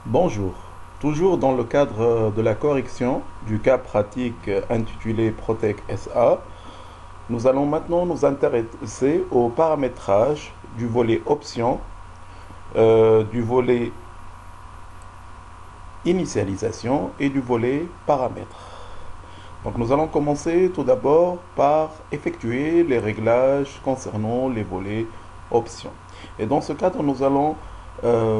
Bonjour. Toujours dans le cadre de la correction du cas pratique intitulé Protec SA, nous allons maintenant nous intéresser au paramétrage du volet options, du volet initialisation et du volet paramètres. Donc nous allons commencer tout d'abord par effectuer les réglages concernant les volets options. Et dans ce cadre, nous allons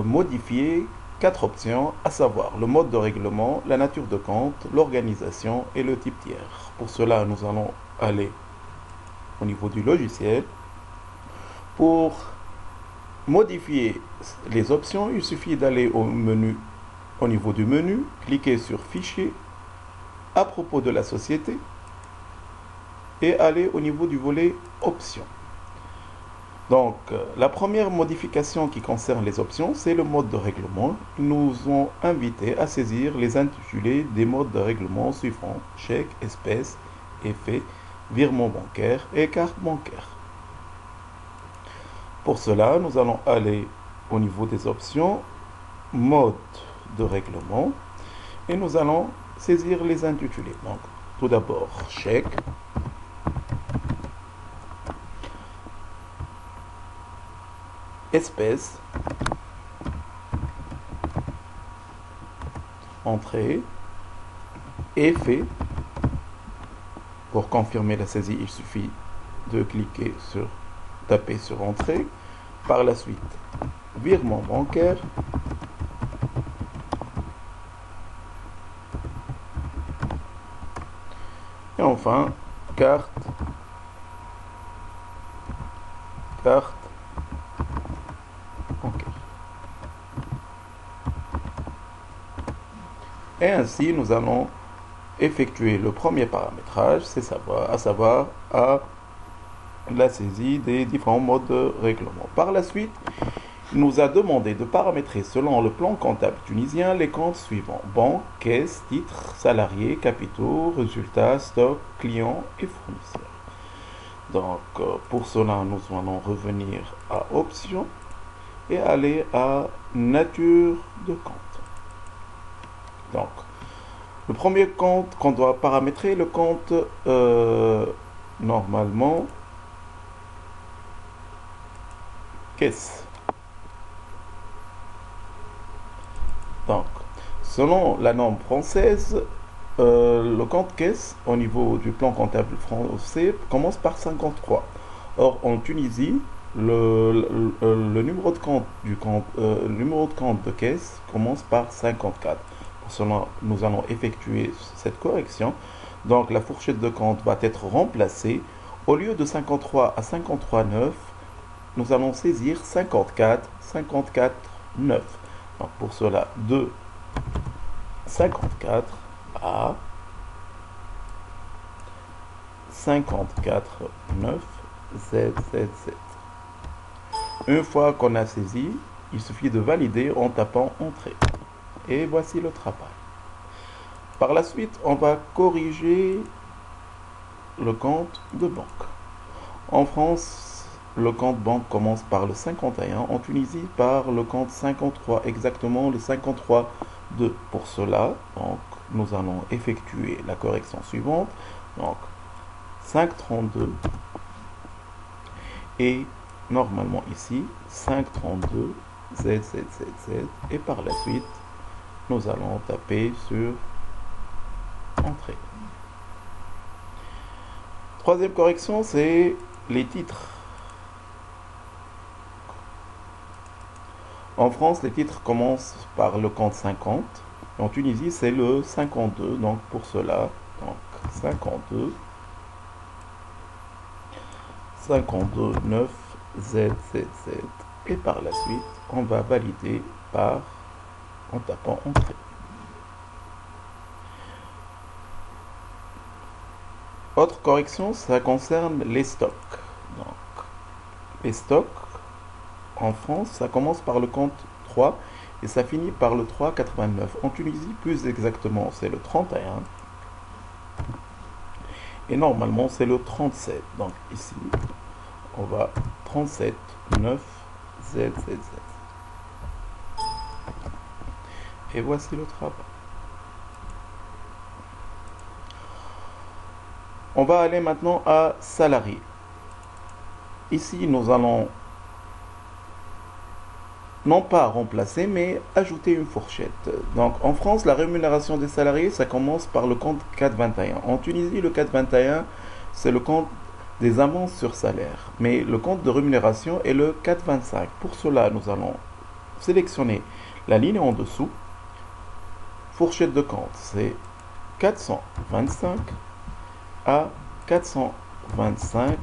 modifier quatre options, à savoir le mode de règlement, la nature de compte, l'organisation et le type tiers. Pour cela, nous allons aller au niveau du logiciel. Pour modifier les options, il suffit d'aller au niveau du menu, cliquer sur Fichier, à propos de la société et aller au niveau du volet options. Donc, la première modification qui concerne les options, c'est le mode de règlement. Ils nous ont invités à saisir les intitulés des modes de règlement suivants: chèque, espèce, effet, virement bancaire et carte bancaire. Pour cela, nous allons aller au niveau des options, mode de règlement, et nous allons saisir les intitulés. Donc, tout d'abord, chèque, espèce, entrée, effet. Pour confirmer la saisie, il suffit de taper sur entrée. Par la suite, virement bancaire. Et enfin, carte bancaire. Et ainsi, nous allons effectuer le premier paramétrage, à savoir la saisie des différents modes de règlement. Par la suite, il nous a demandé de paramétrer selon le plan comptable tunisien les comptes suivants: banque, caisse, titres, salariés, capitaux, résultats, stock, clients et fournisseurs. Donc, pour cela, nous allons revenir à options et aller à nature de compte. Donc, le premier compte qu'on doit paramétrer, le compte normalement caisse. Donc, selon la norme française, le compte caisse au niveau du plan comptable français commence par 53. Or, en Tunisie, le numéro de compte le numéro de compte de caisse commence par 54. Pour cela, nous allons effectuer cette correction. Donc, la fourchette de compte va être remplacée. Au lieu de 53 à 53,9, nous allons saisir 54, 54,9. Donc, pour cela, de 54 à 54,9 ZZZ. Une fois qu'on a saisi, il suffit de valider en tapant entrée. Et voici le travail. Par la suite, on va corriger le compte de banque. En France, le compte banque commence par le 51. En Tunisie, par le compte 53, exactement le 53,2. Pour cela, donc, nous allons effectuer la correction suivante. Donc, 5,32 et normalement ici 5,32 ZZZZ, et par la suite nous allons taper sur entrée. Troisième correction, c'est les titres. En France, les titres commencent par le compte 50. En Tunisie, c'est le 52. Donc pour cela, donc 52 52,9 ZZZ, et par la suite on va valider en tapant entrée. Autre correction, ça concerne les stocks. Donc, les stocks en France, ça commence par le compte 3 et ça finit par le 3,89. En Tunisie, plus exactement, c'est le 31. Et normalement, c'est le 37. Donc ici, on va 37,9 ZZZ. Et voici le travail. On va aller maintenant à salarié. Ici, nous allons non pas remplacer, mais ajouter une fourchette. Donc en France, la rémunération des salariés, ça commence par le compte 421. En Tunisie, le 421, c'est le compte des avances sur salaire. Mais le compte de rémunération est le 425. Pour cela, nous allons sélectionner la ligne en dessous. Fourchette de compte, c'est 425 à 425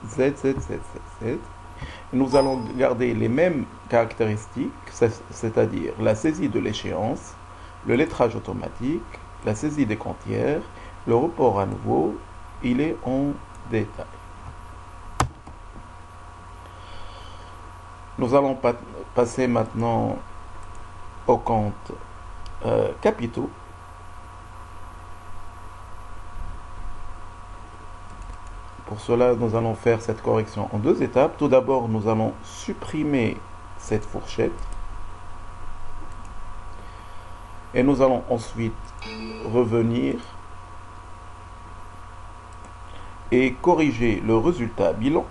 ZZZZ. Nous allons garder les mêmes caractéristiques, c'est-à-dire la saisie de l'échéance, le lettrage automatique, la saisie des comptières, le report à nouveau, il est en détail. Nous allons passer maintenant au compte capitaux. Pour cela, nous allons faire cette correction en deux étapes. Tout d'abord, nous allons supprimer cette fourchette. Et nous allons ensuite revenir et corriger le résultat bilan.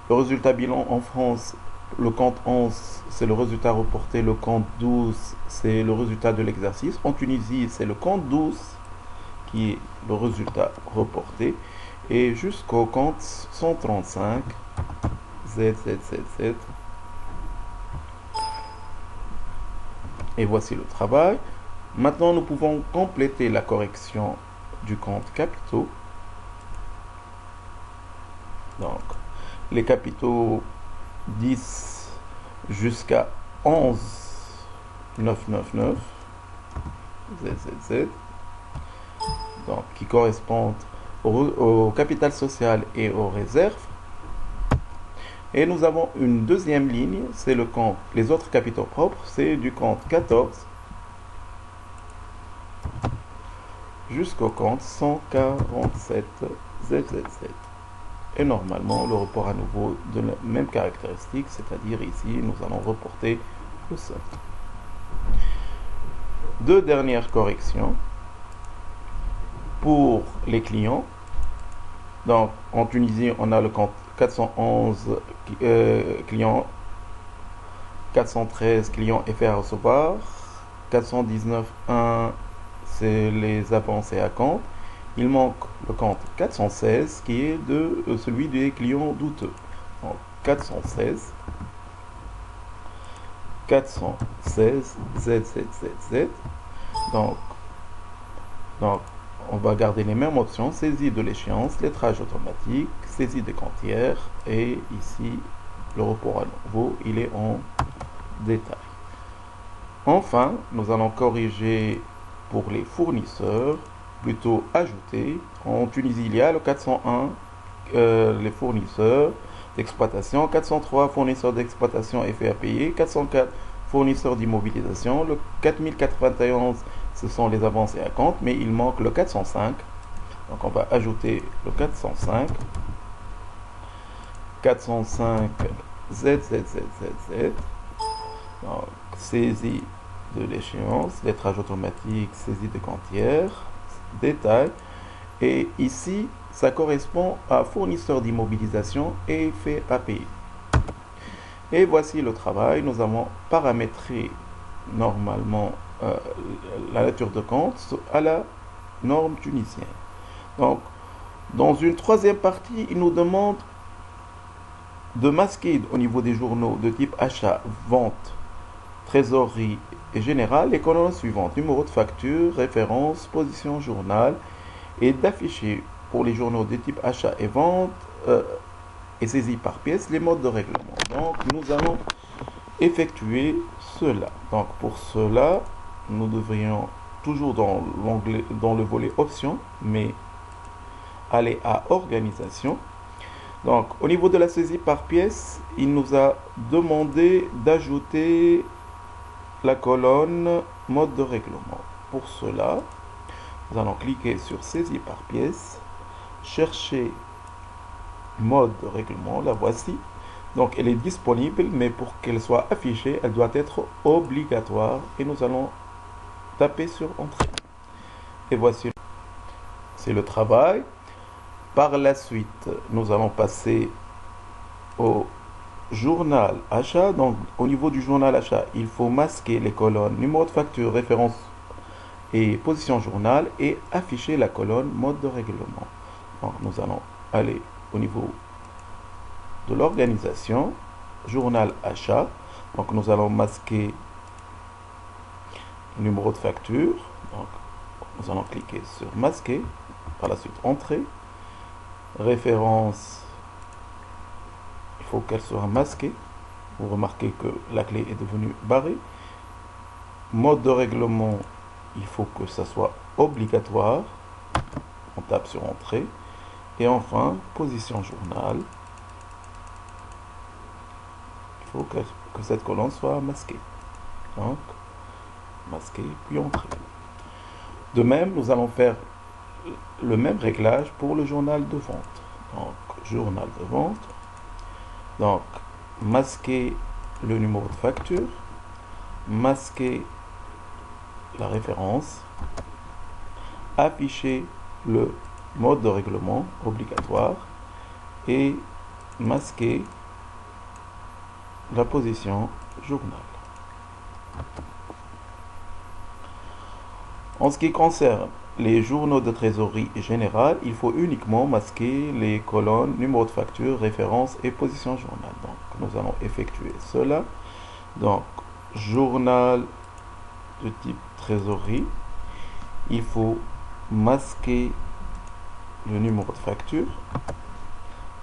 Le résultat bilan en France, le compte 11, c'est le résultat reporté. Le compte 12, c'est le résultat de l'exercice. En Tunisie, c'est le compte 12 qui est le résultat reporté. Et jusqu'au compte 135 ZZZZ. Et voici le travail. Maintenant, nous pouvons compléter la correction du compte capitaux. Donc, les capitaux 10 jusqu'à 11 999 ZZZ. Donc, qui correspondent au capital social et aux réserves. Et nous avons une deuxième ligne, c'est le compte, les autres capitaux propres, c'est du compte 14 jusqu'au compte 147 ZZZ. Et normalement, le report à nouveau de la même caractéristique, c'est-à-dire ici, nous allons reporter le solde. Deux dernières corrections. Pour les clients, donc en Tunisie, on a le compte 411 clients, 413 clients et faits à recevoir, 419.1 c'est les avancées à compte. Il manque le compte 416 qui est de celui des clients douteux. Donc 416 ZZZZ. Donc on va garder les mêmes options, saisie de l'échéance, lettrage automatique, saisie des comptières, et ici, le report à nouveau, il est en détail. Enfin, nous allons corriger pour les fournisseurs, plutôt ajouter. En Tunisie, il y a le 401, les fournisseurs d'exploitation, 403 fournisseurs d'exploitation et faits à payer, 404 fournisseurs d'immobilisation, le 4091 ce sont les avancées à compte, mais il manque le 405. Donc on va ajouter le 405. 405 ZZZZZ. Donc saisie de l'échéance, lettrage automatique, saisie de comptières, détail. Et ici, ça correspond à fournisseur d'immobilisation et fait à payer. Et voici le travail. Nous avons paramétré normalement la nature de compte à la norme tunisienne. Donc, dans une troisième partie, il nous demande de masquer au niveau des journaux de type achat, vente, trésorerie et général les colonnes suivantes: numéro de facture, référence, position journal, et d'afficher pour les journaux de type achat et vente et saisie par pièce les modes de règlement. Donc, nous allons effectuer cela. Donc, pour cela, nous devrions toujours dans l'onglet, dans le volet options, mais aller à organisation. Donc au niveau de la saisie par pièce, il nous a demandé d'ajouter la colonne mode de règlement. Pour cela, nous allons cliquer sur saisie par pièce, chercher mode de règlement, la voici. Donc elle est disponible, mais pour qu'elle soit affichée, elle doit être obligatoire. Et nous allons taper sur Entrée. Et voici, c'est le travail. Par la suite, nous allons passer au journal achat. Donc au niveau du journal achat, il faut masquer les colonnes numéro de facture, référence et position journal et afficher la colonne mode de règlement. Donc nous allons aller au niveau de l'organisation, journal achat. Donc nous allons masquer le numéro de facture. Donc nous allons cliquer sur masquer, par la suite entrée, référence, il faut qu'elle soit masquée. Vous remarquez que la clé est devenue barrée. Mode de règlement, il faut que ça soit obligatoire. On tape sur entrée. Et enfin, position journal. Il faut que cette colonne soit masquée. Donc, masquer puis entrer. De même, nous allons faire le même réglage pour le journal de vente. Donc, journal de vente. Donc, masquer le numéro de facture, masquer la référence, afficher le mode de règlement obligatoire et masquer la position journal. En ce qui concerne les journaux de trésorerie générale, il faut uniquement masquer les colonnes numéro de facture, référence et position journal. Donc nous allons effectuer cela. Donc journal de type trésorerie, il faut masquer le numéro de facture,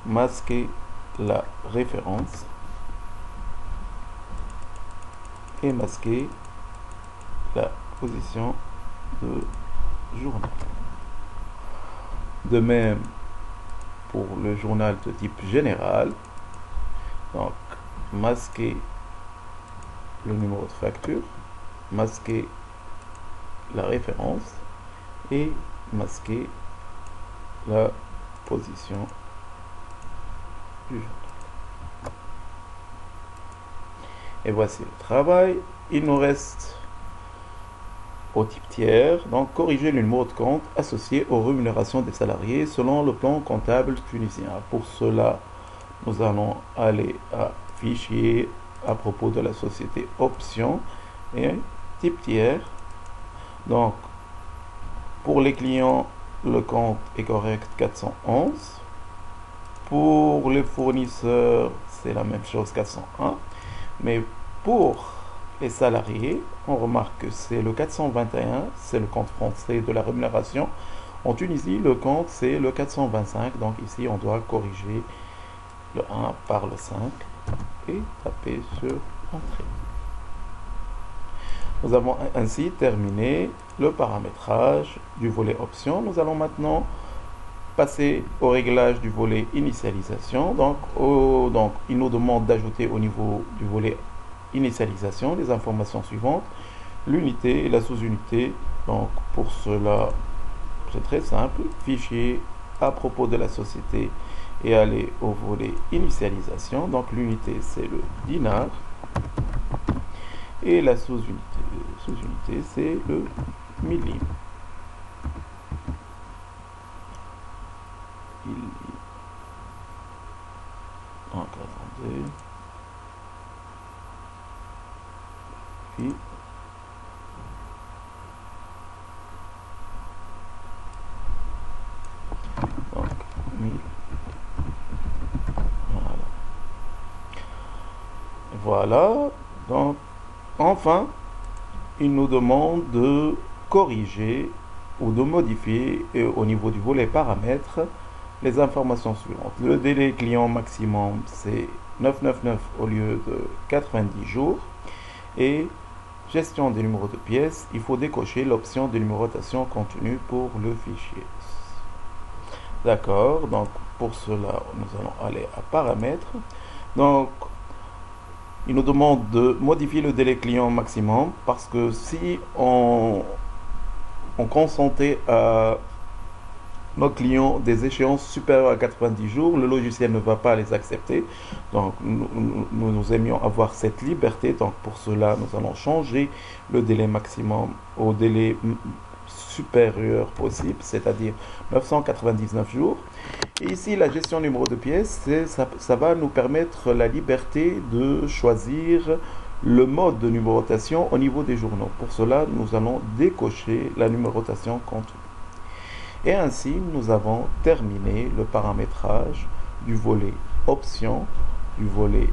masquer la référence et masquer la position de journal. De même pour le journal de type général, donc masquer le numéro de facture, masquer la référence et masquer la position du journal. Et voici le travail. Il nous reste au type tiers, donc corriger le numéro de compte associé aux rémunérations des salariés selon le plan comptable tunisien. Pour cela, nous allons aller à Fichier à propos de la société Options et type tiers. Donc, pour les clients, le compte est correct 411. Pour les fournisseurs, c'est la même chose 401. Mais pour les salariés, on remarque que c'est le 421, c'est le compte français de la rémunération. En Tunisie, le compte c'est le 425, donc ici on doit corriger le 1 par le 5 et taper sur Entrée. Nous avons ainsi terminé le paramétrage du volet options. Nous allons maintenant passer au réglage du volet initialisation. Donc il nous demande d'ajouter au niveau du volet initialisation les informations suivantes, l'unité et la sous-unité. Donc pour cela, c'est très simple, fichier à propos de la société et aller au volet initialisation. Donc l'unité c'est le dinar et la sous-unité c'est le millim. Donc attendez. Puis donc 1000. Voilà. Donc enfin, il nous demande de corriger ou de modifier au niveau du volet paramètres les informations suivantes. Le délai client maximum c'est 999 au lieu de 90 jours. Et gestion des numéros de pièces, il faut décocher l'option de numérotation contenue pour le fichier. D'accord, donc pour cela, nous allons aller à paramètres. Donc, il nous demande de modifier le délai client maximum parce que si on consentait à nos clients des échéances supérieures à 90 jours, le logiciel ne va pas les accepter. Donc nous aimions avoir cette liberté. Donc pour cela, nous allons changer le délai maximum au délai supérieur possible, c'est-à-dire 999 jours. Et ici, la gestion numéro de pièces, ça va nous permettre la liberté de choisir le mode de numérotation au niveau des journaux. Pour cela, nous allons décocher la numérotation contenue. Et ainsi, nous avons terminé le paramétrage du volet options, du volet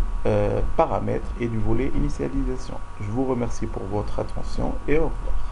paramètres et du volet initialisation. Je vous remercie pour votre attention et au revoir.